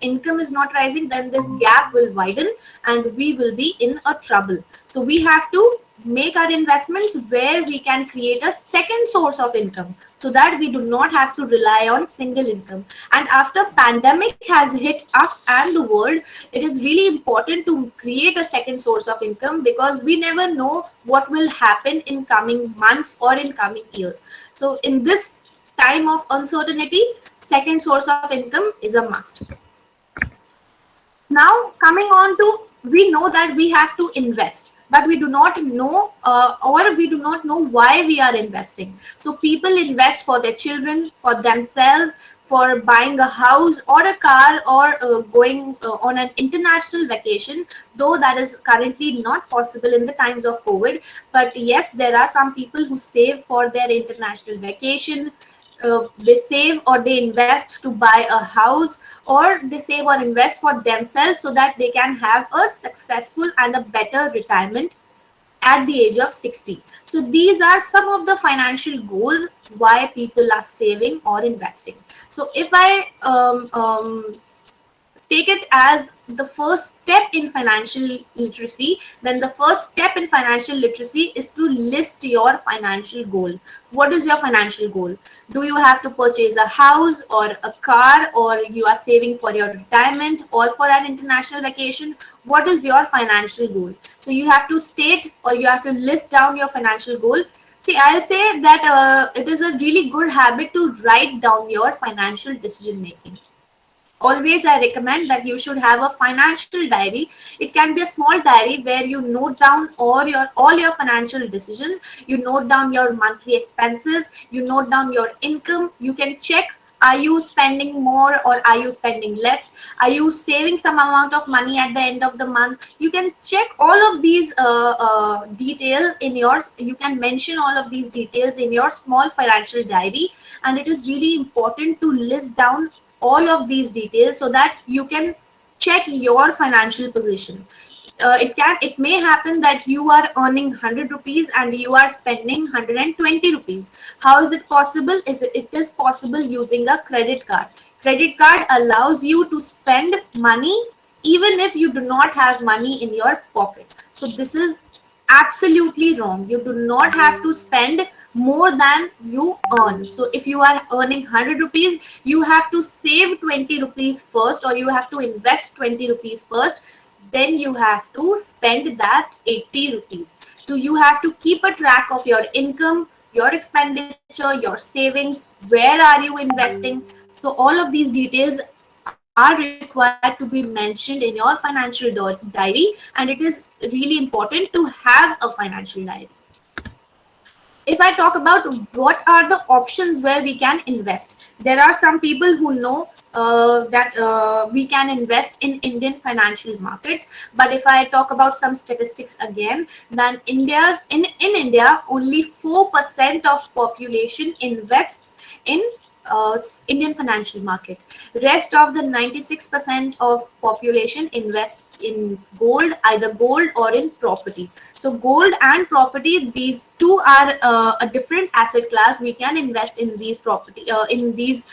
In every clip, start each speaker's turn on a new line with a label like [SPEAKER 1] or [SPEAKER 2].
[SPEAKER 1] income is not rising, then this gap will widen and we will be in a trouble. So we have to make our investments where we can create a second source of income so that we do not have to rely on single income. And after pandemic has hit us and the world, it is really important to create a second source of income, because we never know what will happen in coming months or in coming years. So in this time of uncertainty, second source of income is a must. Now coming on to, we know that we have to invest, but we do not know or we do not know why we are investing. So people invest for their children, for themselves, for buying a house or a car, or going on an international vacation, though that is currently not possible in the times of COVID. But yes, there are some people who save for their international vacation. They save or they invest to buy a house, or they save or invest for themselves so that they can have a successful and a better retirement at the age of 60. So these are some of the financial goals why people are saving or investing. So if I take it as the first step in financial literacy, then the first step in financial literacy is to list your financial goal. What is your financial goal? Do you have to purchase a house or a car, or you are saving for your retirement or for an international vacation? What is your financial goal? So you have to state, or you have to list down your financial goal See, I'll say that it is a really good habit to write down your financial decision making. Always I recommend that you should have a financial diary. It can be a small diary where you note down all your financial decisions. You note down your monthly expenses, you note down your income. You can check, are you spending more or are you spending less, are you saving some amount of money at the end of the month. You can check all of these details in your, you can mention all of these details in your small financial diary. And it is really important to list down all of these details so that you can check your financial position. It may happen that you are earning 100 rupees and you are spending 120 rupees. How is it possible? It is possible using a credit card. Credit card allows you to spend money even if you do not have money in your pocket. So this is absolutely wrong. You do not have to spend more than you earn. So if you are earning 100 rupees, you have to save 20 rupees first, or you have to invest 20 rupees first. Then you have to spend that 80 rupees. So you have to keep a track of your income, your expenditure, your savings, where are you investing. So all of these details are required to be mentioned in your financial diary, and it is really important to have a financial diary. If I talk about what are the options where we can invest, there are some people who know that we can invest in Indian financial markets. But if I talk about some statistics again, then in India, only 4% of population invests in Indian financial market. Rest of the 96% of population invest in gold, either gold or in property. So gold and property, these two are a different asset class. We can invest in these property in these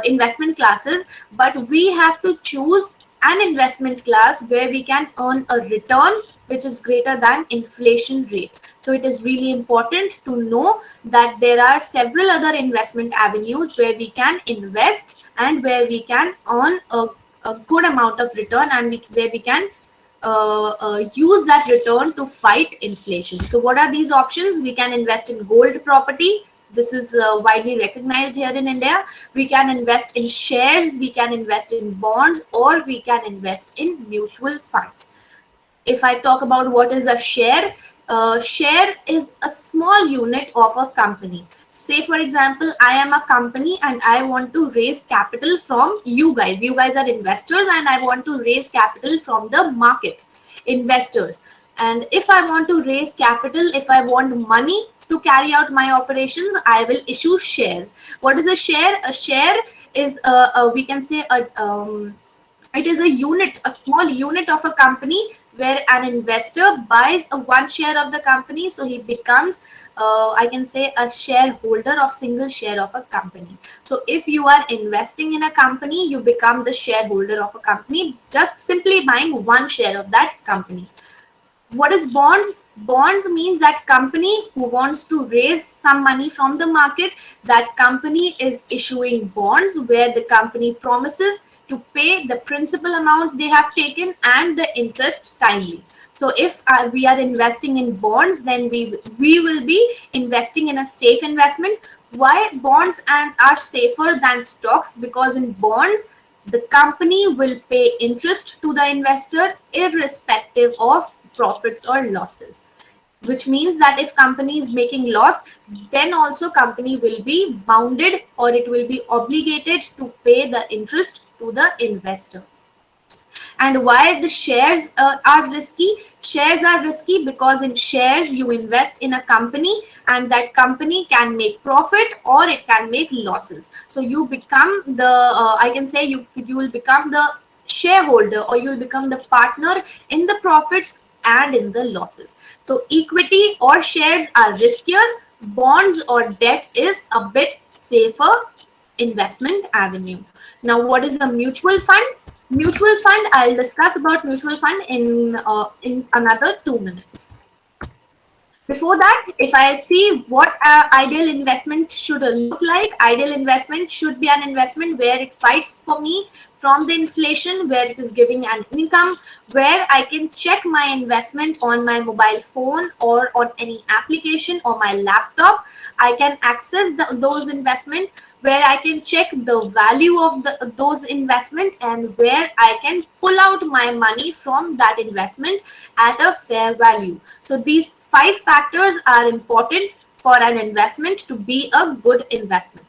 [SPEAKER 1] investment classes, but we have to choose an investment class where we can earn a return which is greater than inflation rate. So it is really important to know that there are several other investment avenues where we can invest and where we can earn a good amount of return, and where we can use that return to fight inflation. So what are these options? We can invest in gold property. This is widely recognized here in India. We can invest in shares, we can invest in bonds, or we can invest in mutual funds. If I talk about what is a share, share is a small unit of a company. Say, for example, I am a company and I want to raise capital from you guys. You guys are investors, and I want to raise capital from the market, investors. And if I want to raise capital, if I want money to carry out my operations, I will issue shares. What is a share? A share is, we can say, it is a unit, a small unit of a company where an investor buys a one share of the company, so he becomes, I can say, a shareholder of single share of a company. So if you are investing in a company, you become the shareholder of a company just simply buying one share of that company. What is bonds? Bonds means that company who wants to raise some money from the market, that company is issuing bonds where the company promises to pay the principal amount they have taken and the interest timely. So if we are investing in bonds, then we will be investing in a safe investment. Why bonds and are safer than stocks? Because in bonds, the company will pay interest to the investor irrespective of profits or losses, which means that if company is making loss, then also company will be bounded, or it will be obligated to pay the interest to the investor. And why the shares are risky? Shares are risky because in shares you invest in a company, and that company can make profit or it can make losses. So you become the, I can say, you will become the shareholder, or you will become the partner in the profits and in the losses. So equity or shares are riskier. Bonds or debt is a bit safer investment avenue. Now, what is a mutual fund? Mutual fund, I'll discuss about mutual fund in another 2 minutes. Before that, if I see what ideal investment should look like, ideal investment should be an investment where it fights for me from the inflation, where it is giving an income, where I can check my investment on my mobile phone or on any application or my laptop. I can access those investment, where I can check the value of those investment, and where I can pull out my money from that investment at a fair value. So these 5 factors are important for an investment to be a good investment.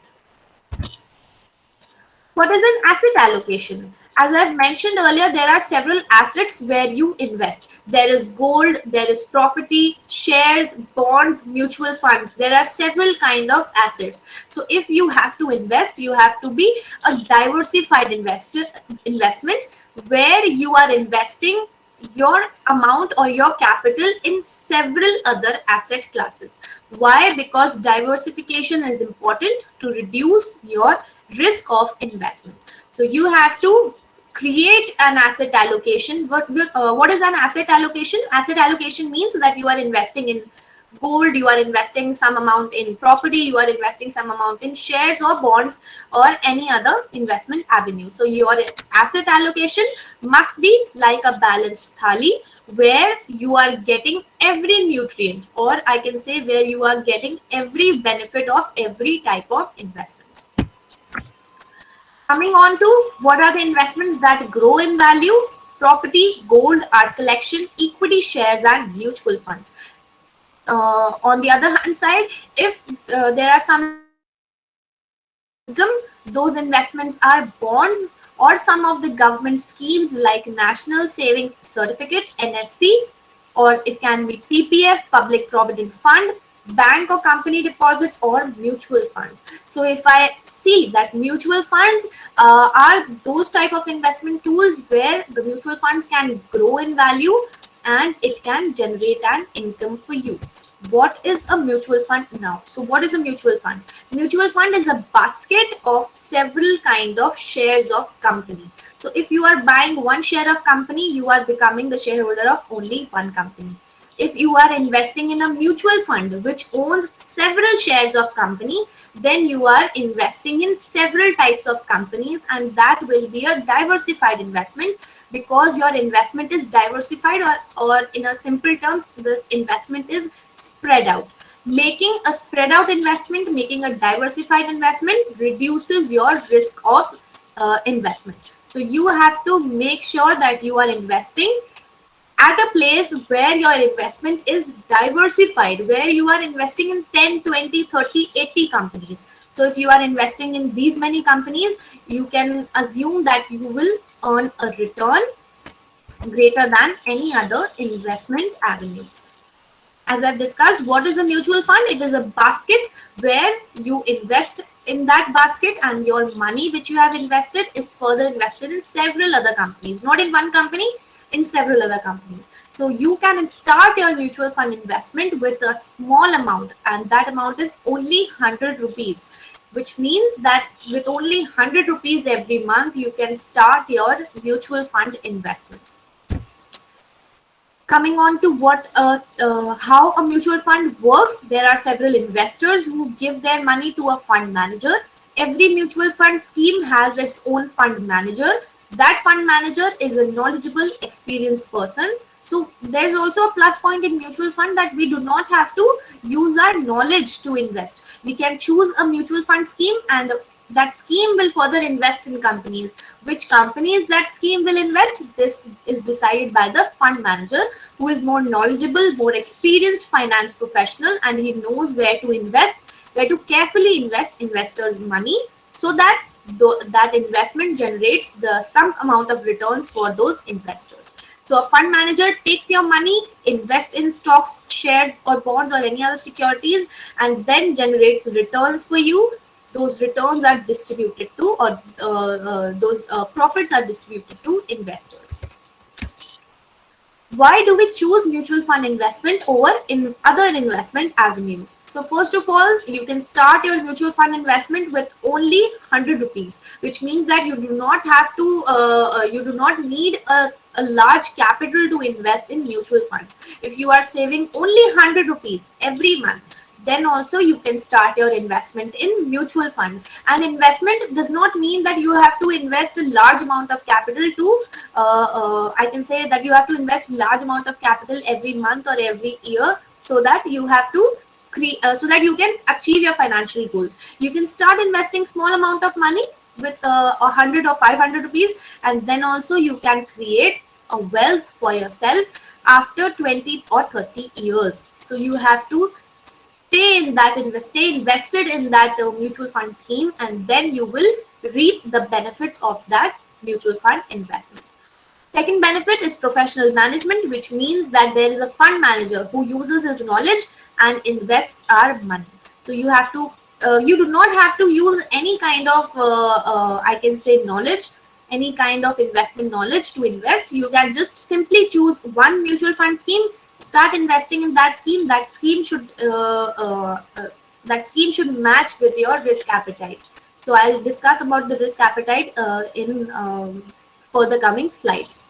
[SPEAKER 1] What is an asset allocation? As I've mentioned earlier, there are several assets where you invest. There is gold, there is property, shares, bonds, mutual funds. There are several kind of assets. So if you have to invest, you have to be a diversified investment, where you are investing your amount or your capital in several other asset classes. Why? Because diversification is important to reduce your risk of investment. So you have to create an asset allocation. What is an asset allocation? Asset allocation means that you are investing in gold, you are investing some amount in property, you are investing some amount in shares or bonds or any other investment avenue. So your asset allocation must be like a balanced thali, where you are getting every nutrient, or I can say where you are getting every benefit of every type of investment. Coming on to what are the investments that grow in value: property, gold, art collection, equity, shares, and mutual funds. On the other hand side, if there are some investments that generate income, those investments are bonds or some of the government schemes like National Savings Certificate, NSC, or it can be PPF, Public Provident Fund, bank or company deposits, or mutual fund. So if I see that mutual funds are those type of investment tools where the mutual funds can grow in value and it can generate an income for you. What is a mutual fund now? So what is a mutual fund? Mutual fund is a basket of several kind of shares of company. So if you are buying one share of company, you are becoming the shareholder of only one company. If you are investing in a mutual fund which owns several shares of company, then you are investing in several types of companies, and that will be a diversified investment, because your investment is diversified, or in a simple terms, this investment is spread out. Making a spread out investment, making a diversified investment reduces your risk of investment. So you have to make sure that you are investing at a place where your investment is diversified, where you are investing in 10, 20, 30, 80 companies. So if you are investing in these many companies, you can assume that you will earn a return greater than any other investment avenue. As I've discussed, what is a mutual fund? It is a basket where you invest in that basket, and your money which you have invested is further invested in several other companies, not in one company, in several other companies. So you can start your mutual fund investment with a small amount, and that amount is only 100 rupees, which means that with only 100 rupees every month, you can start your mutual fund investment. Coming on to how a mutual fund works, there are several investors who give their money to a fund manager. Every mutual fund scheme has its own fund manager. That fund manager is a knowledgeable, experienced person. So there's also a plus point in mutual fund, that we do not have to use our knowledge to invest. We can choose a mutual fund scheme, and that scheme will further invest in companies. Which companies that scheme will invest, this is decided by the fund manager, who is more knowledgeable, more experienced finance professional, and he knows where to invest, where to carefully invest investors' money, so that that investment generates the some amount of returns for those investors. So a fund manager takes your money, invests in stocks, shares, or bonds, or any other securities, and then generates returns for you. Those returns are distributed to, or those profits are distributed to investors. Why do we choose mutual fund investment over in other investment avenues? So first of all, you can start your mutual fund investment with only 100 rupees, which means that you do not have to, you do not need a large capital to invest in mutual funds. If you are saving only 100 rupees every month, then also you can start your investment in mutual fund. And investment does not mean that you have to invest a large amount of capital to I can say that you have to invest large amount of capital every month or every year, so that you have to so that you can achieve your financial goals. You can start investing small amount of money with 100 or 500 rupees, and then also you can create a wealth for yourself after 20 or 30 years. So you have to stay invested in that mutual fund scheme, and then you will reap the benefits of that mutual fund investment. Second benefit is professional management, which means that there is a fund manager who uses his knowledge and invests our money. So you do not have to use any kind of, I can say, knowledge, any kind of investment knowledge to invest. You can just simply choose one mutual fund scheme, start investing in that scheme. That scheme should match with your risk appetite. So I'll discuss about the risk appetite in further coming slides.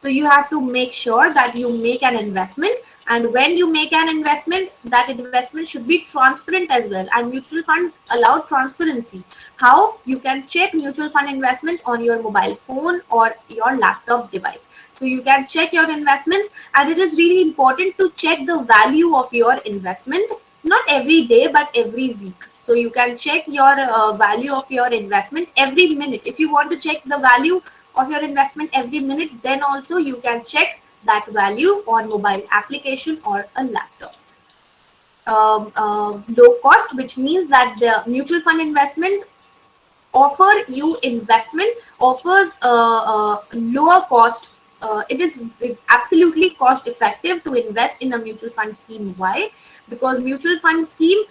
[SPEAKER 1] So you have to make sure that you make an investment, and when you make an investment, that investment should be transparent as well. And mutual funds allow transparency. How? You can check mutual fund investment on your mobile phone or your laptop device. So you can check your investments, and it is really important to check the value of your investment, not every day but every week. So you can check your value of your investment every minute. If you want to check the value of your investment every minute, then also you can check that value on mobile application or a laptop. Low cost, which means that the mutual fund investments offers lower cost. It is absolutely cost effective to invest in a mutual fund scheme. Why? Because mutual fund scheme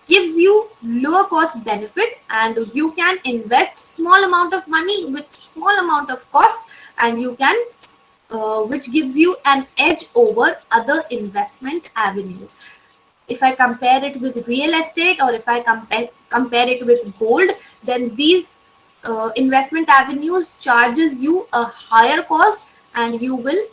[SPEAKER 1] gives you lower cost benefit, and you can invest small amount of money with small amount of cost, and you can which gives you an edge over other investment avenues. If I compare it with real estate, or if I compare it with gold, then these investment avenues charges you a higher cost, and you will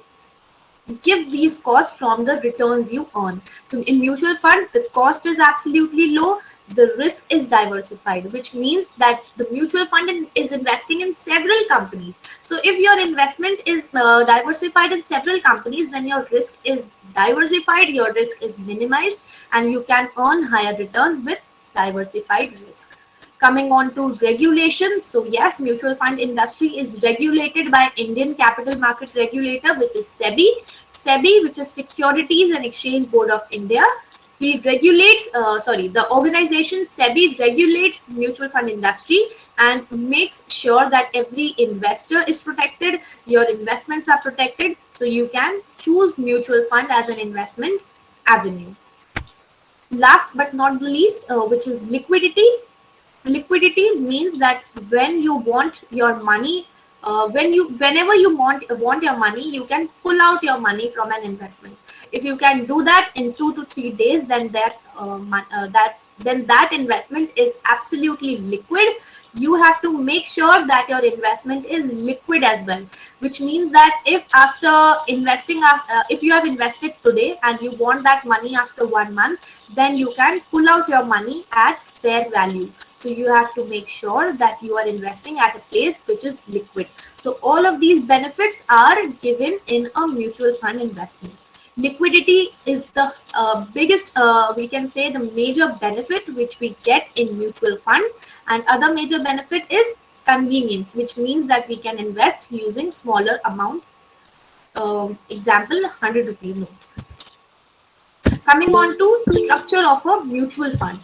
[SPEAKER 1] give these costs from the returns you earn. So in mutual funds, the cost is absolutely low, the risk is diversified, which means that the mutual fund is investing in several companies. So if your investment is diversified in several companies, then your risk is diversified, your risk is minimized, and you can earn higher returns with diversified risk. Coming on to regulation. So yes, mutual fund industry is regulated by Indian Capital Market Regulator, which is SEBI. SEBI, which is Securities and Exchange Board of India. The organization SEBI regulates mutual fund industry and makes sure that every investor is protected, your investments are protected, so you can choose mutual fund as an investment avenue. Last but not the least, which is liquidity. Liquidity means that when you want your money, whenever you want your money, you can pull out your money from an investment. If you can do that in 2 to 3 days, then that investment is absolutely liquid. You have to make sure that your investment is liquid as well, which means that if after investing if you have invested today and you want that money after 1 month, then you can pull out your money at fair value. So you have to make sure that you are investing at a place which is liquid. So all of these benefits are given in a mutual fund investment. Liquidity is the biggest, we can say, the major benefit which we get in mutual funds. And other major benefit is convenience, which means that we can invest using smaller amount. Example, 100 rupee note. Coming on to structure of a mutual fund.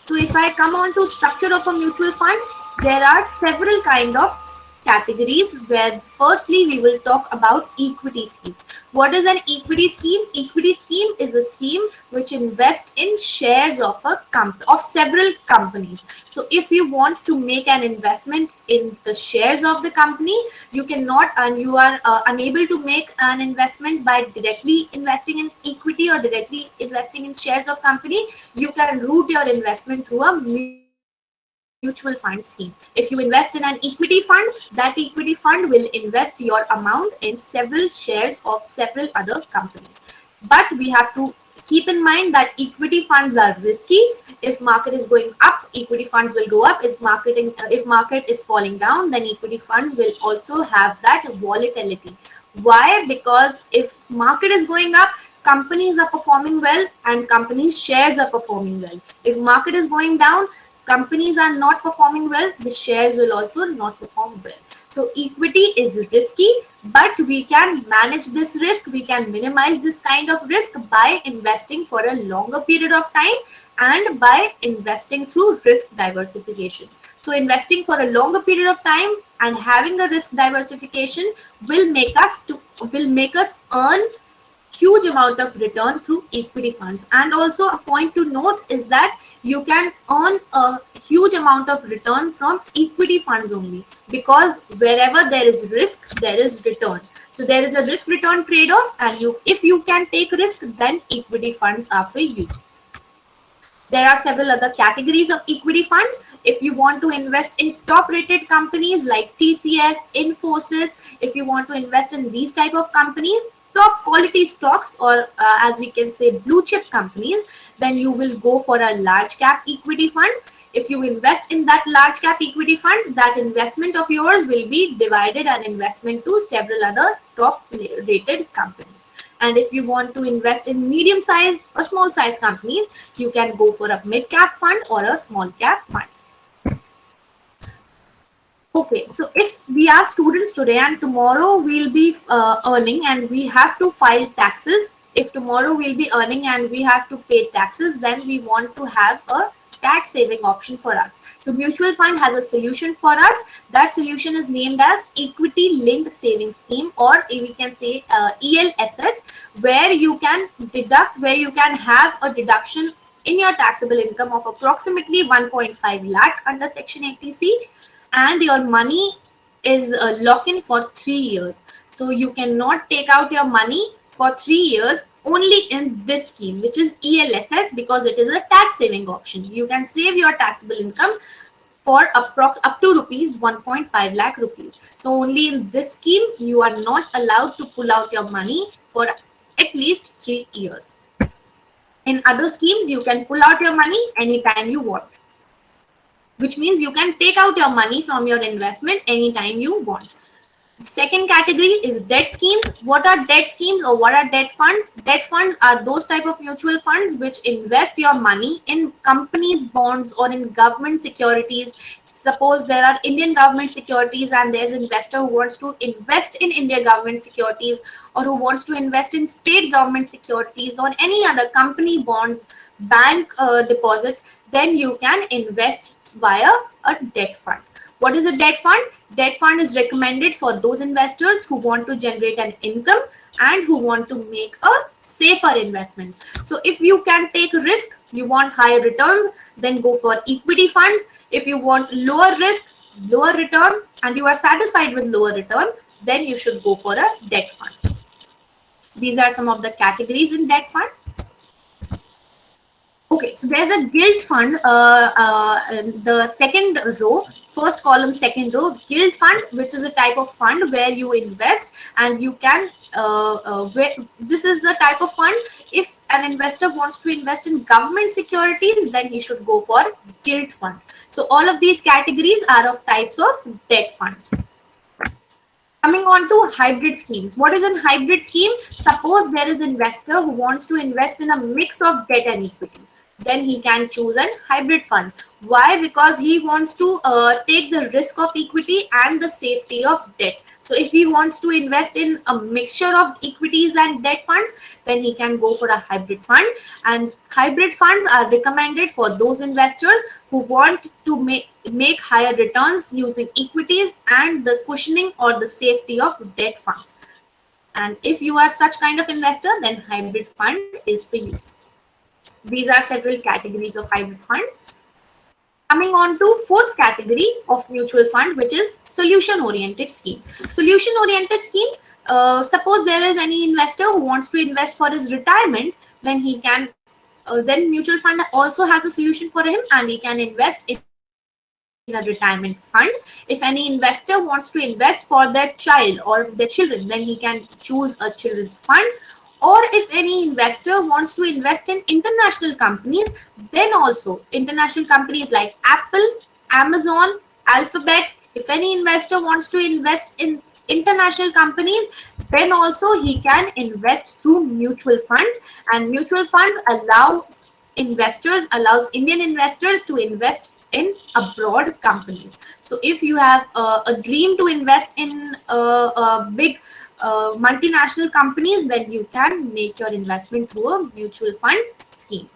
[SPEAKER 1] So if I come on to structure of a mutual fund, there are several kind of categories, where firstly we will talk about equity schemes. What is an equity scheme? Equity scheme is a scheme which invests in shares of several companies. So if you want to make an investment in the shares of the company, you cannot, and you are unable to make an investment by directly investing in equity or directly investing in shares of company. You can route your investment through a mutual fund scheme. If you invest in an equity fund, that equity fund will invest your amount in several shares of several other companies. But we have to check Keep in mind that equity funds are risky. If market is going up, equity funds will go up. If market is falling down, then equity funds will also have that volatility. Why? Because if market is going up, companies are performing well and companies shares are performing well. If market is going down, companies are not performing well, the shares will also not perform well. So equity is risky, but we can manage this risk. We can minimize this kind of risk by investing for a longer period of time and by investing through risk diversification. So investing for a longer period of time and having a risk diversification will make us earn huge amount of return through equity funds. And also a point to note is that you can earn a huge amount of return from equity funds only, because wherever there is risk, there is return. So there is a risk return trade-off, and if you can take risk, then equity funds are for you. There are several other categories of equity funds. If you want to invest in top rated companies like TCS, Infosys, if you want to invest in these type of companies, top quality stocks, or as we can say blue chip companies, then you will go for a large cap equity fund. If you invest in that large cap equity fund, that investment of yours will be divided an investment to several other top rated companies. And if you want to invest in medium size or small size companies, you can go for a mid cap fund or a small cap fund. Okay, so if we are students today and tomorrow we'll be earning and we have to file taxes, if tomorrow we'll be earning and we have to pay taxes, then we want to have a tax saving option for us. So mutual fund has a solution for us. That solution is named as equity linked saving scheme, or we can say ELSS, where you can have a deduction in your taxable income of approximately 1.5 lakh under section 80C, and your money is lock-in for 3 years. So you cannot take out your money for 3 years only in this scheme, which is ELSS, because it is a tax saving option. You can save your taxable income for up to rupees 1.5 lakh rupees. So only in this scheme you are not allowed to pull out your money for at least 3 years. In other schemes, you can pull out your money anytime you want, which means you can take out your money from your investment anytime you want. Second category is debt schemes. What are debt schemes, or what are debt funds? Debt funds are those type of mutual funds which invest your money in companies' bonds or in government securities. Suppose there are Indian government securities and there's an investor who wants to invest in India government securities, or who wants to invest in state government securities or any other company bonds, bank deposits, then you can invest via a debt fund. What is a debt fund? Debt fund is recommended for those investors who want to generate an income and who want to make a safer investment. So if you can take risk, you want higher returns, then go for equity funds. If you want lower risk, lower return, and you are satisfied with lower return, then you should go for a debt fund. These are some of the categories in debt fund. Okay, so there's a gilt fund, in the second row, first column, second row, gilt fund, which is a type of fund where you invest and you can, this is the type of fund, if an investor wants to invest in government securities, then he should go for gilt fund. So all of these categories are of types of debt funds. Coming on to hybrid schemes. What is a hybrid scheme? Suppose there is an investor who wants to invest in a mix of debt and equity. Then he can choose a hybrid fund. Why? Because he wants to take the risk of equity and the safety of debt. So if he wants to invest in a mixture of equities and debt funds, then he can go for a hybrid fund. And hybrid funds are recommended for those investors who want to make higher returns using equities and the cushioning or the safety of debt funds. And if you are such kind of investor, then hybrid fund is for you. These are several categories of hybrid funds. Coming on to fourth category of mutual fund, which is solution oriented schemes. Solution oriented schemes, suppose there is any investor who wants to invest for his retirement, then he can, then mutual fund also has a solution for him and he can invest in a retirement fund. If any investor wants to invest for their child or their children, then he can choose a children's fund. Or if any investor wants to invest in international companies, then also international companies like Apple, Amazon, Alphabet, if any investor wants to invest in international companies, then also he can invest through mutual funds. And mutual funds allows Indian investors to invest in abroad companies. So if you have a dream to invest in a big multinational companies, then you can make your investment through a mutual fund scheme.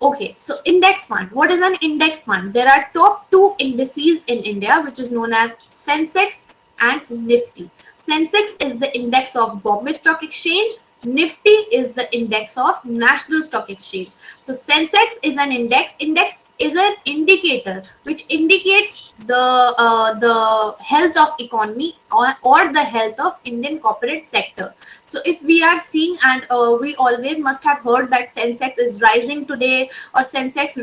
[SPEAKER 1] Okay, so index fund. What is an index fund? There are top two indices in India, which is known as Sensex and Nifty. Sensex is the index of Bombay Stock Exchange. Nifty is the index of National Stock Exchange. So Sensex is an index. Index is an indicator which indicates the health of economy, or the health of Indian corporate sector. So if we are seeing, and we always must have heard that Sensex is rising today, or Sensex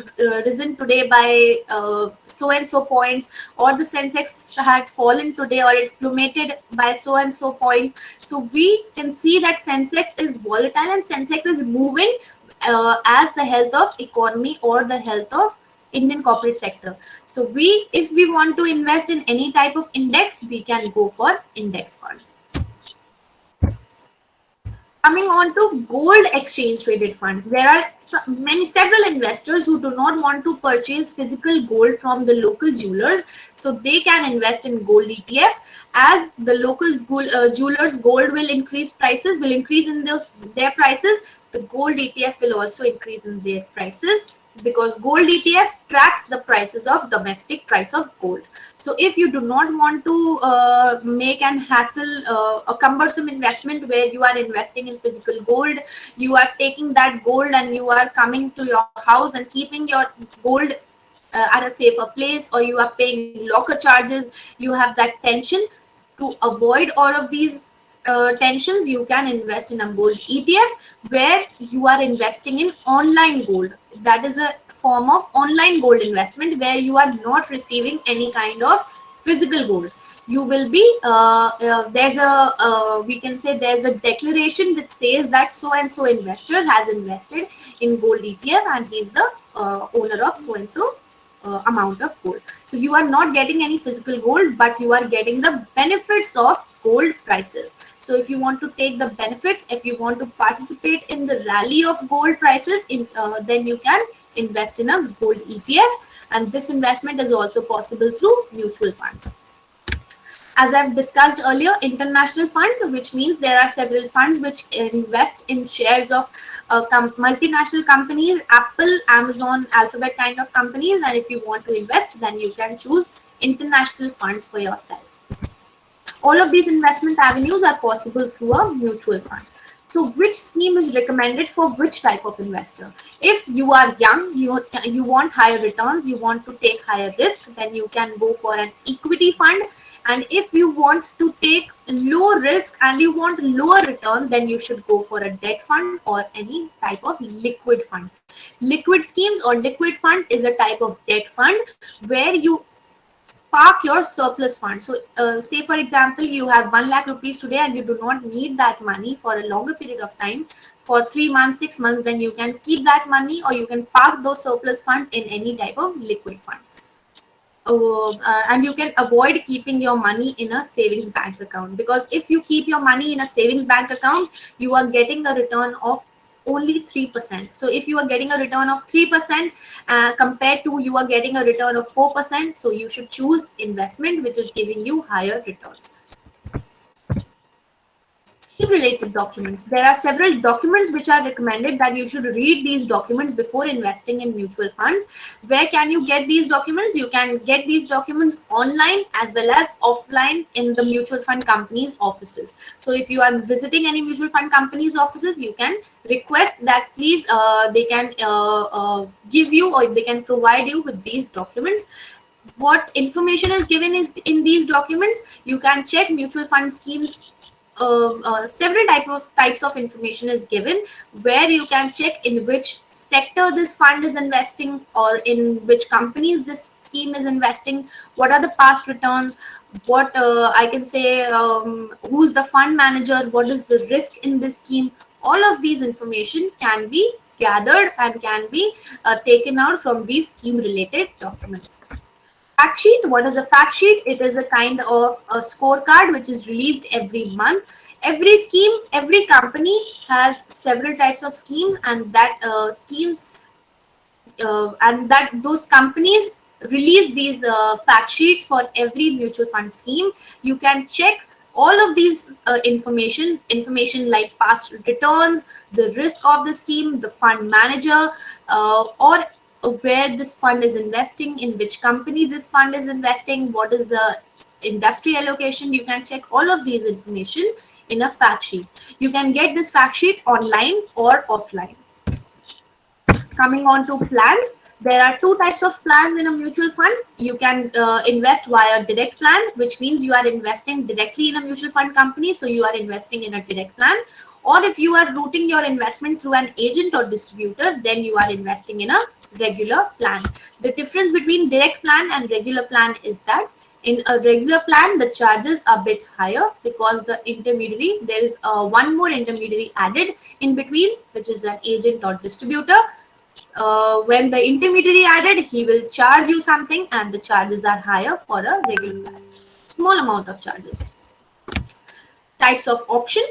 [SPEAKER 1] risen today by so and so points, or the Sensex had fallen today, or it plummeted by so and so points. So we can see that Sensex is volatile and Sensex is moving as the health of economy or the health of Indian corporate sector. So if we want to invest in any type of index, we can go for index funds. Coming on to gold exchange traded funds, there are several investors who do not want to purchase physical gold from the local jewelers, so they can invest in gold ETF. As the local jewelers gold will increase in their prices, the gold ETF will also increase in their prices, because gold ETF tracks the prices of domestic price of gold. So if you do not want to make an hassle, a cumbersome investment where you are investing in physical gold, you are taking that gold and you are coming to your house and keeping your gold at a safer place, or you are paying locker charges, you have that tension. To avoid all of these tensions, you can invest in a gold ETF, where you are investing in online gold. That is a form of online gold investment, where you are not receiving any kind of physical gold. You will be there's a we can say there's a declaration which says that so and so investor has invested in gold ETF, and he's the owner of so and so amount of gold. So you are not getting any physical gold, but you are getting the benefits of gold prices. So if you want to take the benefits, if you want to participate in the rally of gold prices, then you can invest in a gold ETF, and this investment is also possible through mutual funds. As I've discussed earlier, international funds, which means there are several funds which invest in shares of multinational companies, Apple, Amazon, Alphabet kind of companies. And if you want to invest, then you can choose international funds for yourself. All of these investment avenues are possible through a mutual fund. So which scheme is recommended for which type of investor? If you are young, you want higher returns, you want to take higher risk, then you can go for an equity fund. And if you want to take low risk and you want lower return, then you should go for a debt fund or any type of liquid fund. Liquid schemes or liquid fund is a type of debt fund where you park your surplus fund. So say for example, you have 1 lakh rupees today and you do not need that money for a longer period of time, for 3 months, 6 months, then you can keep that money, or you can park those surplus funds in any type of liquid fund. And you can avoid keeping your money in a savings bank account, because if you keep your money in a savings bank account, you are getting a return of only 3%. So if you are getting a return of 3% compared to you are getting a return of 4%, so you should choose investment which is giving you higher returns. Related documents. There are several documents which are recommended that you should read these documents before investing in mutual funds. Where can you get these documents? You can get these documents online as well as offline in the mutual fund companies' offices. So if you are visiting any mutual fund companies' offices, you can request that please they can give you, or they can provide you with these documents. What information is given is in these documents? You can check mutual fund schemes several types of information is given, where you can check in which sector this fund is investing, or in which companies this scheme is investing, what are the past returns, what I can say, who's the fund manager, what is the risk in this scheme. All of these information can be gathered and can be taken out from these scheme related documents. Fact sheet. What is a fact sheet? It is a kind of a scorecard which is released every month. Every scheme, every company has several types of schemes, and that schemes and that those companies release these fact sheets for every mutual fund scheme. You can check all of these information like past returns, the risk of the scheme, the fund manager, or where this fund is investing, in which company this fund is investing, what is the industry allocation. You can check all of these information in a fact sheet. You can get this fact sheet online or offline. Coming on to plans, there are two types of plans in a mutual fund. You can invest via direct plan, which means you are investing directly in a mutual fund company, so you are investing in a direct plan. Or if you are routing your investment through an agent or distributor, then you are investing in a regular plan. The difference between direct plan and regular plan is that in a regular plan, the charges are a bit higher because there is one more intermediary added in between, which is an agent or distributor. When the intermediary added, he will charge you something, and the charges are higher for a regular plan. Small amount of charges. Types of option.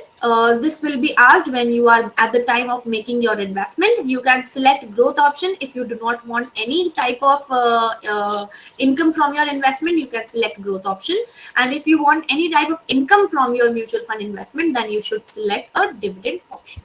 [SPEAKER 1] This will be asked when you are at the time of making your investment. You can select growth option. If you do not want any type of income from your investment, you can select growth option. And if you want any type of income from your mutual fund investment, then you should select a dividend option.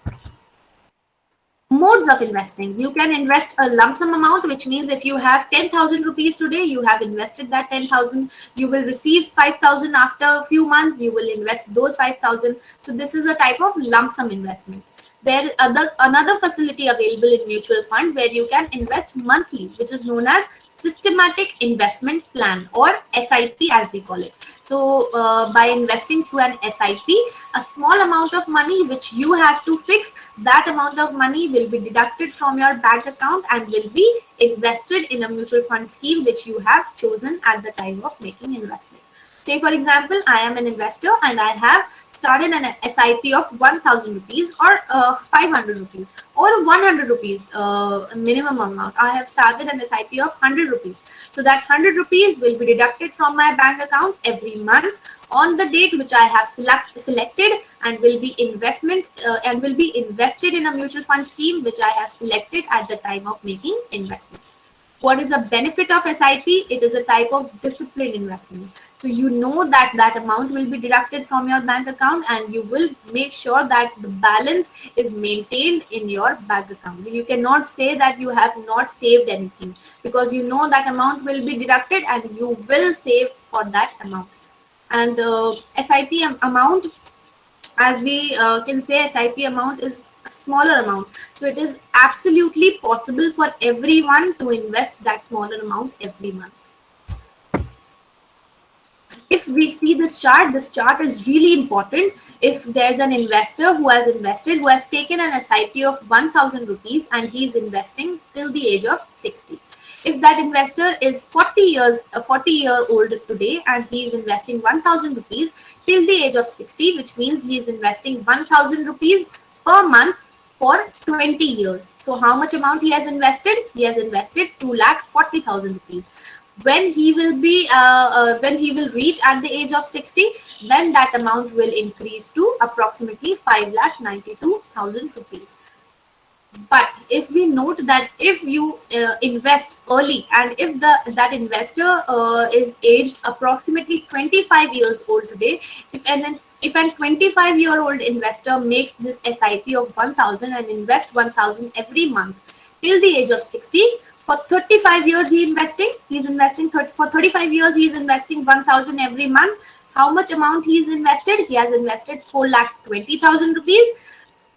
[SPEAKER 1] Modes of investing. You can invest a lump sum amount, which means if you have 10,000 rupees today, you have invested that 10,000. You will receive 5,000 after a few months. You will invest those 5,000. So this is a type of lump sum investment. There is another facility available in mutual fund where you can invest monthly, which is known as systematic investment plan, or SIP as we call it. So by investing through an SIP, a small amount of money which you have to fix, that amount of money will be deducted from your bank account and will be invested in a mutual fund scheme which you have chosen at the time of making investment. Say for example, I am an investor and I have started an SIP of 1,000 rupees, or 500 rupees, or 100 rupees minimum amount. I have started an SIP of 100 rupees. So that 100 rupees will be deducted from my bank account every month on the date which I have selected, and will be invested in a mutual fund scheme which I have selected at the time of making investment. What is a benefit of SIP? It is a type of disciplined investment. So you know that that amount will be deducted from your bank account, and you will make sure that the balance is maintained in your bank account. You cannot say that you have not saved anything, because you know that amount will be deducted and you will save for that amount. And SIP amount, as we can say, SIP amount is a smaller amount. So it is absolutely possible for everyone to invest that smaller amount every month. If we see this chart is really important. If there's an investor who has invested, who has taken an SIP of 1,000 rupees and he is investing till the age of 60. If that investor is 40-year-old today and he is investing 1,000 rupees till the age of 60, which means he is investing 1,000 rupees per month for 20 years. So how much amount he has invested? He has invested 2,40,000 rupees. When he will reach at the age of 60, then that amount will increase to approximately 5,92,000 rupees. But if we note that if you invest early, and if that investor is aged approximately 25 years old today, if an 25-year-old investor makes this SIP of 1,000 and invest 1,000 every month till the age of 60, for 35 years for 35 years he is investing 1,000 every month. How much amount he is invested? He has invested 4,20,000 rupees.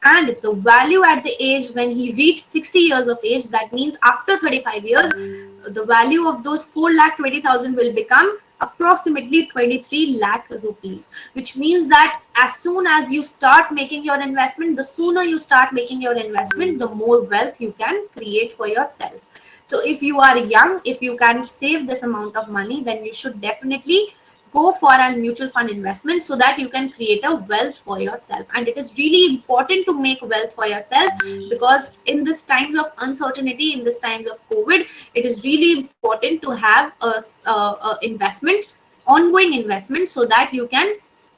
[SPEAKER 1] And the value at the age when he reached 60 years of age, that means after 35 years, the value of those 4,20,000 will become approximately 23 lakh rupees, which means that as soon as you start making your investment, the sooner you start making your investment, the more wealth you can create for yourself. So if you are young, if you can save this amount of money, then you should definitely go for a mutual fund investment so that you can create a wealth for yourself. And it is really important to make wealth for yourself, because in this times of uncertainty, in this times of COVID, it is really important to have a investment, ongoing investment, so that you can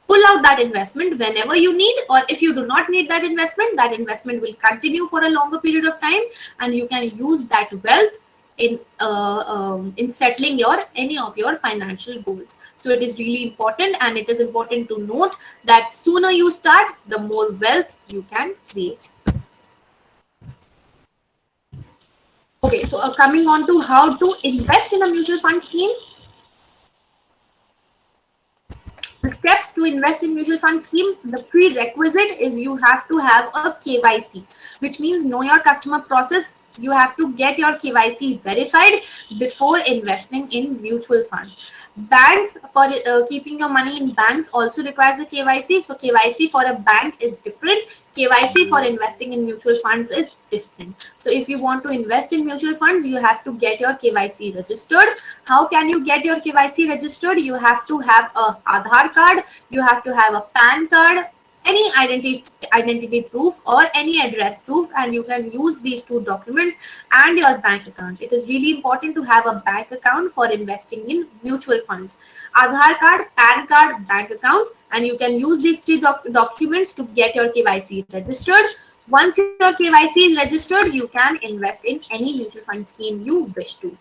[SPEAKER 1] pull out that investment whenever you need, or if you do not need that investment will continue for a longer period of time, and you can use that wealth in settling your any of your financial goals. So it is really important, and it is important to note that sooner you start, the more wealth you can create. Okay, so coming on to how to invest in a mutual fund scheme. The steps to invest in mutual fund scheme, the prerequisite is you have to have a KYC, which means know your customer process. You have to get your KYC verified before investing in mutual funds. Banks, for keeping your money in banks, also requires a KYC. So KYC for a bank is different. KYC for investing in mutual funds is different. So if you want to invest in mutual funds, you have to get your KYC registered. How can you get your KYC registered? You have to have a Aadhaar card, you have to have a PAN card, any identity proof or any address proof, and you can use these two documents and your bank account. It is really important to have a bank account for investing in mutual funds. Aadhaar card, PAN card, bank account, and you can use these three documents to get your KYC registered. Once your KYC is registered, you can invest in any mutual fund scheme you wish to.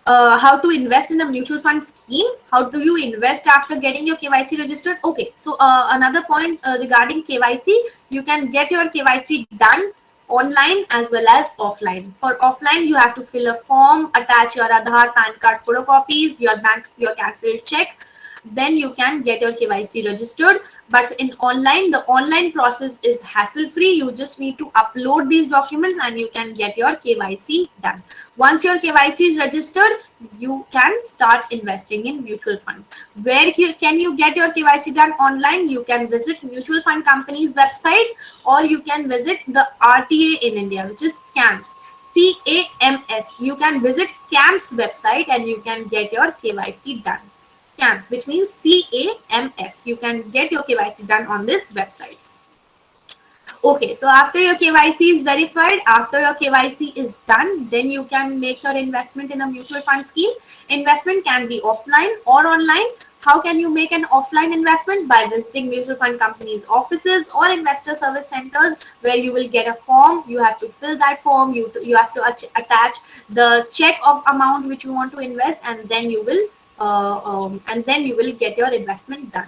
[SPEAKER 1] How to invest in a mutual fund scheme? How do you invest after getting your KYC registered? Okay, so another point regarding KYC, you can get your KYC done online as well as offline. For offline, you have to fill a form, attach your Aadhaar, PAN card photocopies, your cancelled check. Then you can get your KYC registered. But in online, the online process is hassle free. You just need to upload these documents and you can get your KYC done. Once your KYC is registered, you can start investing in mutual funds. Where can you get your KYC done online? You can visit mutual fund companies' websites, or you can visit the RTA in India, which is CAMS. CAMS. You can visit CAMS website and you can get your KYC done. CAMS, which means CAMS. You can get your KYC done on this website. Okay, so after your KYC is verified, after your KYC is done, then you can make your investment in a mutual fund scheme. Investment can be offline or online. How can you make an offline investment? By visiting mutual fund companies' offices or investor service centers, where you will get a form. You have to fill that form. You have to attach the check of amount which you want to invest, and then you will get your investment done.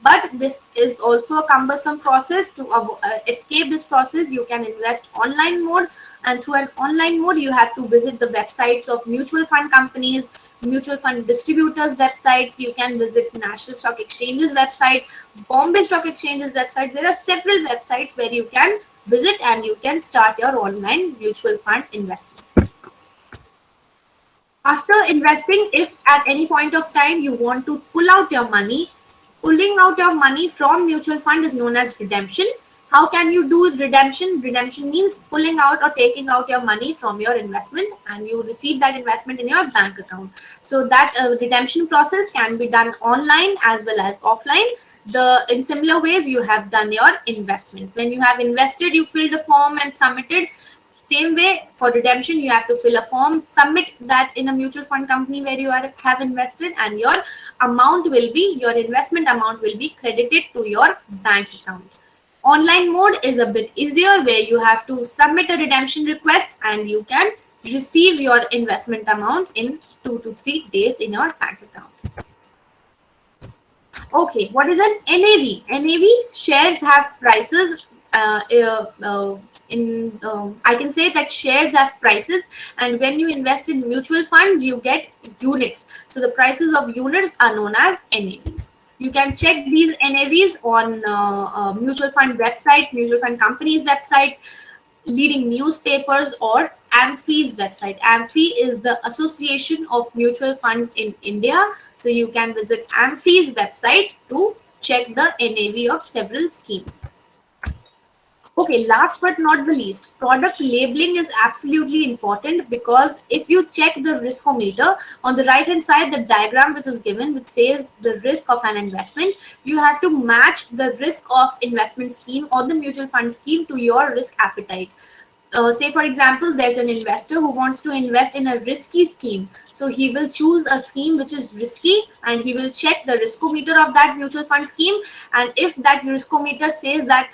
[SPEAKER 1] But this is also a cumbersome process. To escape this process, you can invest online mode, and through an online mode you have to visit the websites of mutual fund companies, mutual fund distributors websites. You can visit National Stock Exchange's website, Bombay Stock Exchange's websites. There are several websites where you can visit and you can start your online mutual fund investment. After investing, if at any point of time you want to pull out your money, pulling out your money from mutual fund is known as redemption. How can you do redemption? Redemption means pulling out or taking out your money from your investment, and you receive that investment in your bank account. So that redemption process can be done online as well as offline. In similar ways, you have done your investment. When you have invested, you filled a form and submitted. Same way for redemption, you have to fill a form, submit that in a mutual fund company where you have invested, and your investment amount will be credited to your bank account. Online mode is a bit easier, where you have to submit a redemption request and you can receive your investment amount in 2 to 3 days in your bank account. Okay, what is an NAV? NAV, shares have prices. I can say that shares have prices, and when you invest in mutual funds, you get units. So the prices of units are known as NAVs. You can check these NAVs on mutual fund websites, mutual fund companies' websites, leading newspapers, or AMFI's website. AMFI is the Association of Mutual Funds in India. So you can visit AMFI's website to check the NAV of several schemes. Okay, last but not the least, product labeling is absolutely important, because if you check the riskometer on the right hand side, the diagram which is given, which says the risk of an investment, you have to match the risk of investment scheme or the mutual fund scheme to your risk appetite. Say for example, there's an investor who wants to invest in a risky scheme, so he will choose a scheme which is risky, and he will check the riskometer of that mutual fund scheme. And if that riskometer says that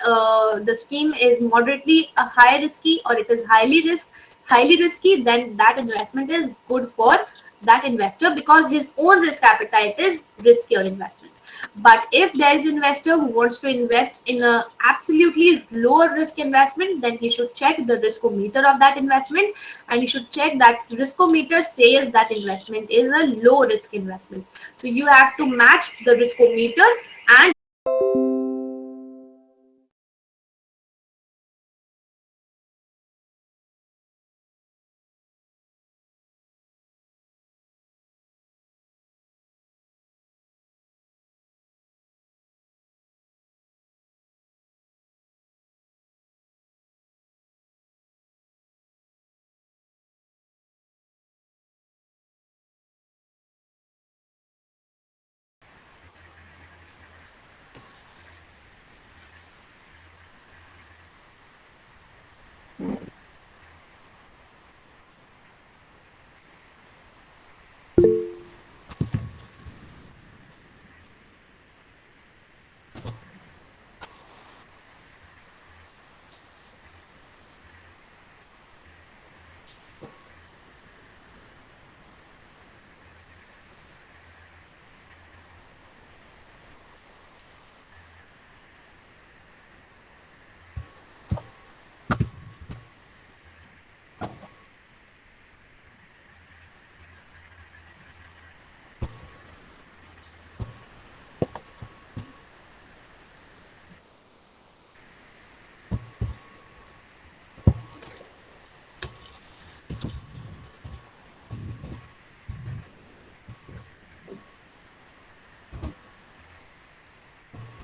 [SPEAKER 1] the scheme is moderately high risky, or it is highly risky, then that investment is good for that investor, because his own risk appetite is riskier investment. But if there is an investor who wants to invest in a absolutely lower risk investment, then he should check the riskometer of that investment, and he should check that riskometer says that investment is a low risk investment. So you have to match the riskometer and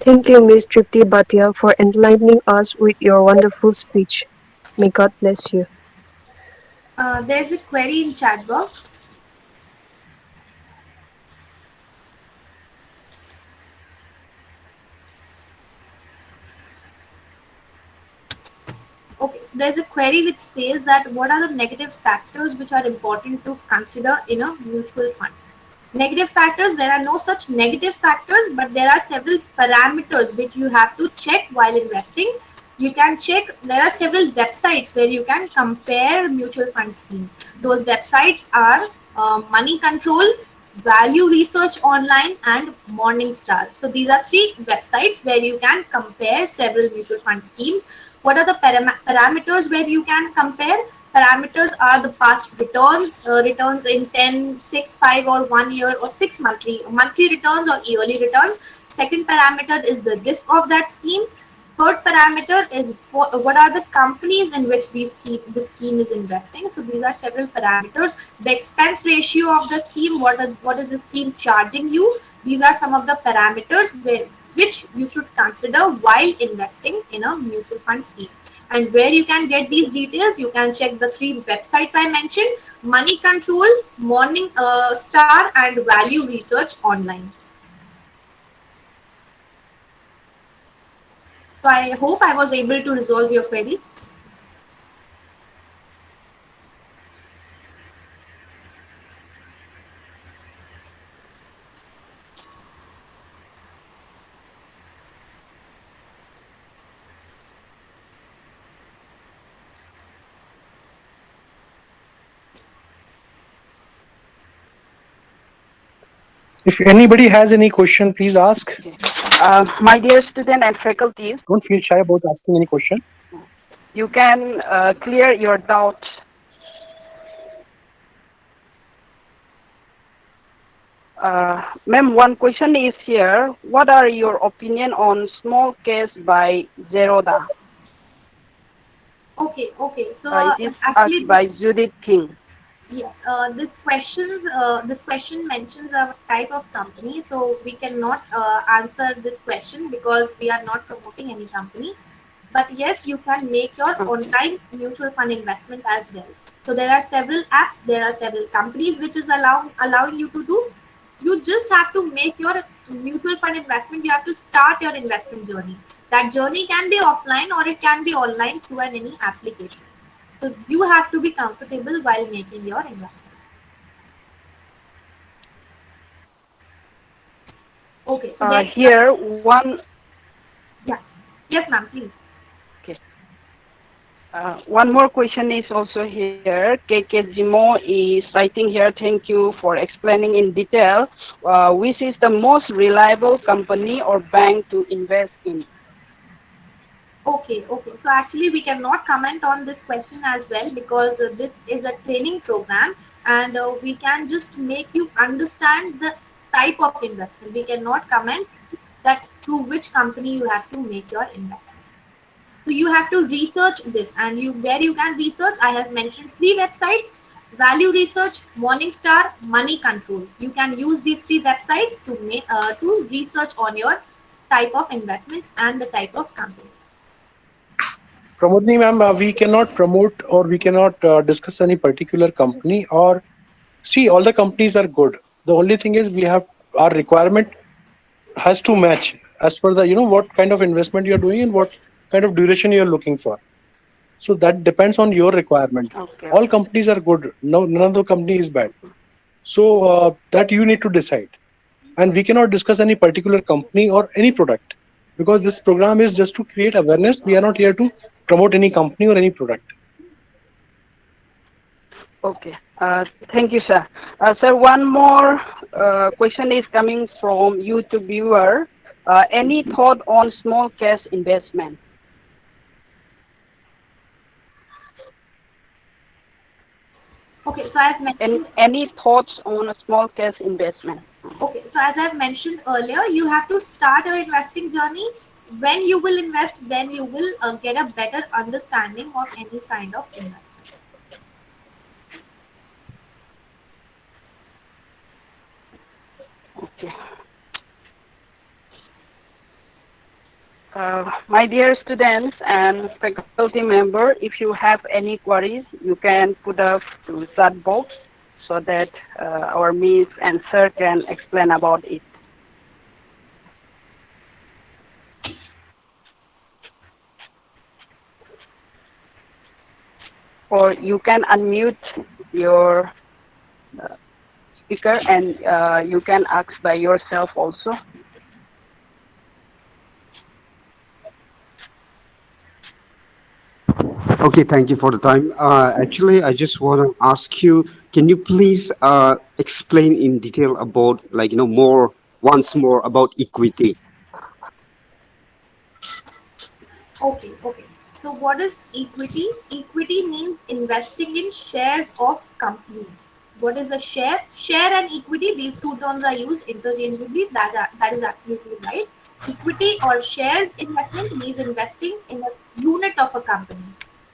[SPEAKER 2] Thank you, Ms. Tripti Bhatia, for enlightening us with your wonderful speech. May God bless you.
[SPEAKER 1] there's a query in chat box. Okay, so there's a query which says that what are the negative factors which are important to consider in a mutual fund? Negative factors, there are no such negative factors, but there are several parameters which you have to check while investing. You can check, there are several websites where you can compare mutual fund schemes. Those websites are Money Control, Value Research Online, and Morningstar. So these are three websites where you can compare several mutual fund schemes. What are the parameters where you can compare? Parameters are the past returns, returns in 10, 6, 5, or 1 year, or 6 monthly returns, or yearly returns. Second parameter is the risk of that scheme. Third parameter is what are the companies in which the scheme is investing. So these are several parameters. The expense ratio of the scheme, what is the scheme charging you? These are some of the parameters which you should consider while investing in a mutual fund scheme. And where you can get these details, you can check the three websites I mentioned: Money Control, Morning Star, and Value Research Online. So I hope I was able to resolve your query.
[SPEAKER 3] If anybody has any question, please ask.
[SPEAKER 4] Okay. My dear student and faculties,
[SPEAKER 3] Don't feel shy about asking any question.
[SPEAKER 4] you can clear your doubts. Ma'am, one question is here. What are your opinion on small case by Zerodha?
[SPEAKER 1] Okay, okay. So
[SPEAKER 4] It is
[SPEAKER 1] actually,
[SPEAKER 4] asked by
[SPEAKER 1] this
[SPEAKER 4] Judith King.
[SPEAKER 1] yes, this question mentions a type of company, so we cannot answer this question because we are not promoting any company. But yes, you can make your
[SPEAKER 4] Okay.
[SPEAKER 1] online mutual fund investment as well. So there are several apps, there are several companies which is allowing you to do. You just have to make your mutual fund investment. You have to start your investment journey. That journey can be offline or it can be online through any application. So you have to be comfortable while making your investment. Okay, so there are,
[SPEAKER 4] Here, one.
[SPEAKER 1] yeah. Yes, ma'am, please.
[SPEAKER 4] Okay. One more question is also here. KK Jimo is writing here, thank you for explaining in detail which is the most reliable company or bank to invest in.
[SPEAKER 1] Okay, okay. So actually, we cannot comment on this question as well because this is a training program, and we can just make you understand the type of investment. We cannot comment that through which company you have to make your investment. So you have to research this, and you where you can research. I have mentioned three websites: Value Research, Morningstar, Money Control. You can use these three websites to research on your type of investment and the type of companies.
[SPEAKER 3] Pramodni ma'am, we cannot promote or we cannot discuss any particular company or see all the companies are good. The only thing is we have our requirement has to match as per the what kind of investment you're doing and what kind of duration you're looking for. So that depends on your requirement.
[SPEAKER 4] Okay.
[SPEAKER 3] All companies are good. No, none of the company is bad. So that you need to decide. And we cannot discuss any particular company or any product because this program is just to create awareness. We are not here to promote any company or any product.
[SPEAKER 4] Okay. Thank you, sir. Sir, one more question is coming from YouTube viewer. Any thought on small cash investment?
[SPEAKER 1] Okay, so I have mentioned.
[SPEAKER 4] Any thoughts on a small cash investment?
[SPEAKER 1] Okay, so as I've mentioned earlier, you have to start your investing journey. When you will invest, then you will get a better understanding of any kind of investment.
[SPEAKER 4] Okay. My dear students and faculty member, if you have any queries, you can put up to chat box so that our Miss and Sir can explain about it. Or you can unmute your speaker and you can ask by yourself also.
[SPEAKER 5] Okay, thank you for the time. Actually, I just want to ask you, can you please explain in detail about, like, more, once more about equity?
[SPEAKER 1] Okay, okay. So what is equity? Equity means investing in shares of companies. What is a share? Share and equity, these two terms are used interchangeably. That is absolutely right. Equity or shares investment means investing in a unit of a company.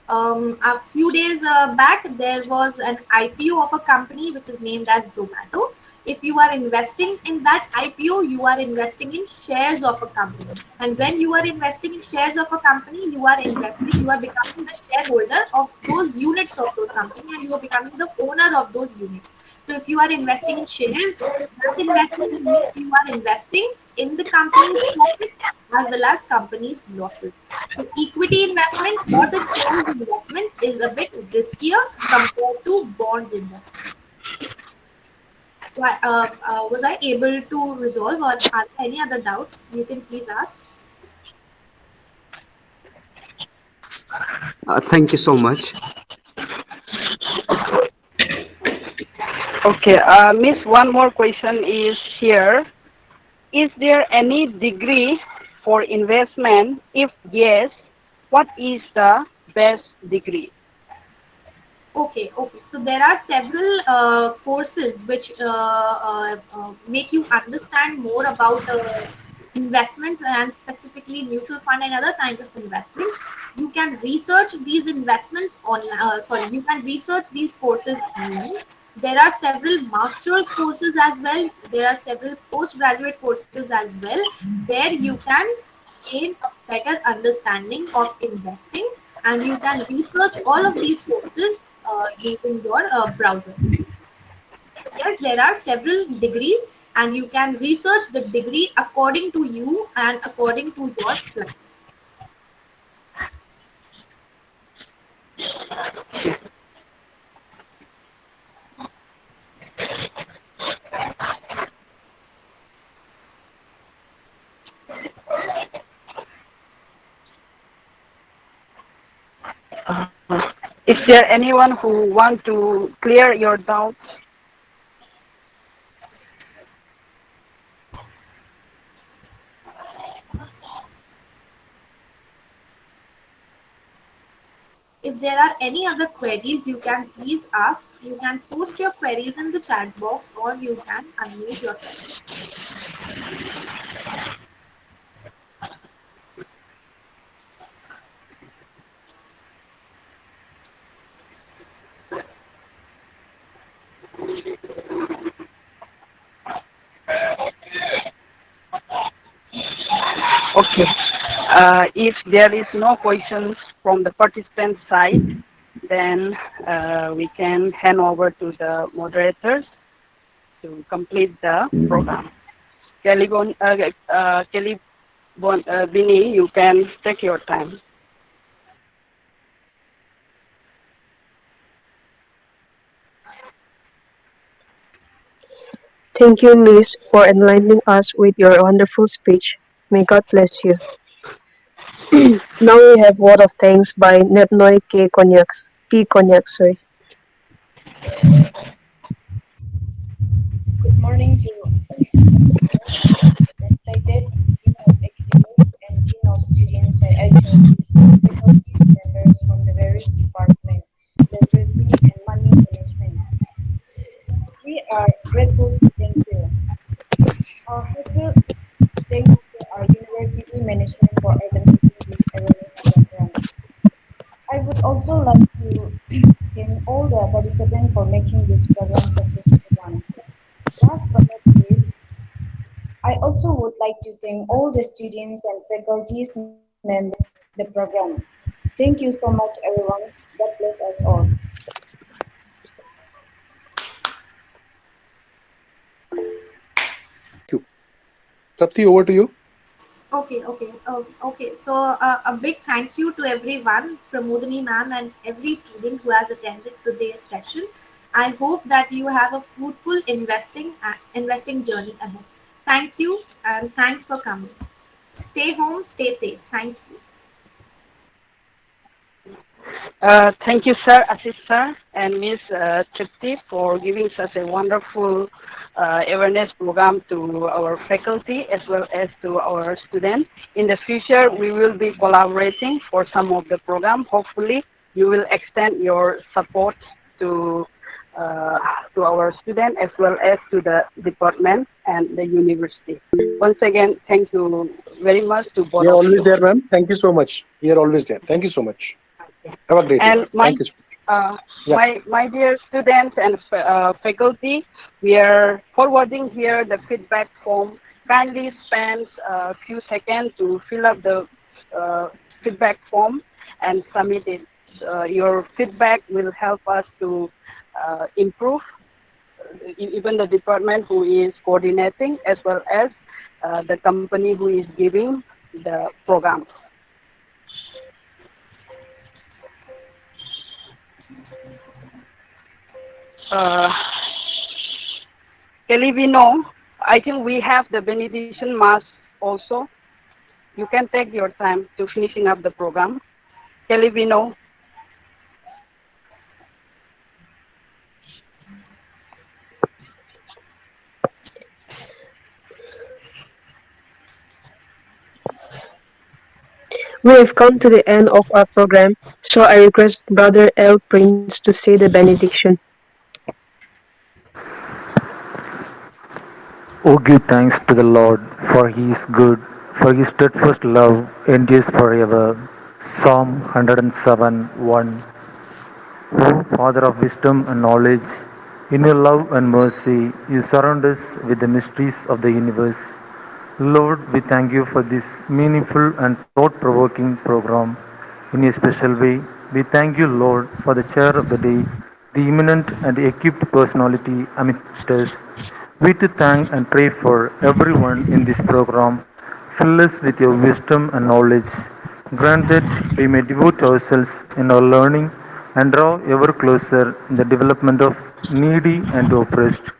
[SPEAKER 1] A few days back, there was an IPO of a company which is named as Zomato. If you are investing in that IPO, you are investing in shares of a company. And when you are investing in shares of a company, you are becoming the shareholder of those units of those companies and you are becoming the owner of those units. So if you are investing in shares, that investment means you are investing in the company's profits as well as company's losses. So equity investment or the shares investment is a bit riskier compared to bonds investment. So was I able to resolve or are there any other doubts? You can please ask.
[SPEAKER 5] Thank you so much.
[SPEAKER 4] Okay, Miss, one more question is here. Is there any degree for investment? If yes, what is the best degree?
[SPEAKER 1] Okay, okay. So there are several courses which make you understand more about investments and specifically mutual fund and other kinds of investments. You can research these investments on sorry, you can research these courses online. There are several master's courses as well. There are several postgraduate courses as well, where you can gain a better understanding of investing, and you can research all of these courses using your browser. So yes, there are several degrees, and you can research the degree according to you and according to your plan.
[SPEAKER 4] Is there anyone who want to clear your doubts?
[SPEAKER 1] If there are any other queries, you can please ask. You can post your queries in the chat box, or you can unmute yourself.
[SPEAKER 4] Okay. If there is no questions from the participant side, then we can hand over to the moderators to complete the program. Bini, you can take your time.
[SPEAKER 2] Thank you, Miss, for enlightening us with your wonderful speech. May God bless you. Now we have Word of Thanks by Netnoy K. Konyak. P. Konyak, sorry.
[SPEAKER 6] Good morning to respected Dean of Academic and Dean of Students at HODs, faculties, members from the various departments, literacy and money management. We are grateful to thank you. Our heartfelt thanks to our university management for organizing this awareness program. I would also like to thank all the participants for making this program successful one. Last but not least, I also would like to thank all the students and faculties members the program. Thank you so much, everyone. God bless us all.
[SPEAKER 3] Thank you. Trapti, over to you.
[SPEAKER 1] Okay. So a big thank you to everyone, Pramodini ma'am, and every student who has attended today's session. I hope that you have a fruitful investing journey ahead. Thank you, and thanks for coming. Stay home, stay safe. Thank you.
[SPEAKER 4] Thank you, sir, Assis sir, and Ms. Tripti for giving such a wonderful awareness program to our faculty as well as to our students. In the future, we will be collaborating for some of the program. Hopefully, you will extend your support to uh, to our students as well as to the department and the university. Once again, thank you very much to
[SPEAKER 3] We
[SPEAKER 4] both
[SPEAKER 3] are
[SPEAKER 4] of
[SPEAKER 3] always
[SPEAKER 4] you.
[SPEAKER 3] there, ma'am. Thank you so much. We are always there. Thank you so much. Have a great day,
[SPEAKER 4] And
[SPEAKER 3] ma'am. Thank you so much.
[SPEAKER 4] uh,
[SPEAKER 3] Yeah.
[SPEAKER 4] my dear students and faculty, we are forwarding here the feedback form. Kindly spend a few seconds to fill up the uh, feedback form and submit it. Your feedback will help us to improve even the department who is coordinating as well as the company who is giving the program. Uh, Kelly, we know. I think we have the benediction mass also. You can take your time to finishing up the program. Kelly, we know.
[SPEAKER 2] We have come to the end of our program, so I request Brother L. Prince to say the benediction.
[SPEAKER 7] O give thanks to the Lord, for he is good, for his steadfast love endures forever. Psalm 107 1. O Father of wisdom and knowledge, in your love and mercy, you surround us with the mysteries of the universe. Lord, we thank you for this meaningful and thought provoking program in a special way. We thank you, Lord, for the chair of the day, the eminent and equipped personality amidst us. We to thank and pray for everyone in this program. Fill us with your wisdom and knowledge. Grant that we may devote ourselves in our learning and draw ever closer in the development of needy and oppressed.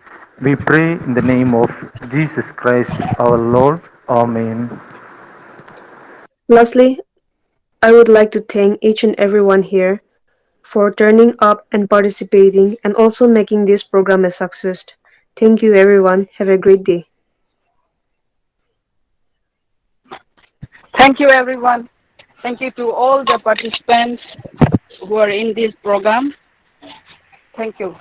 [SPEAKER 7] We pray in the name of Jesus Christ our Lord. Amen.
[SPEAKER 2] Lastly, I would like to thank each and everyone here for turning up and participating and also making this program a success. Thank you, everyone. Have a great day.
[SPEAKER 4] Thank you, everyone. Thank you to all the participants who are in this program. Thank you.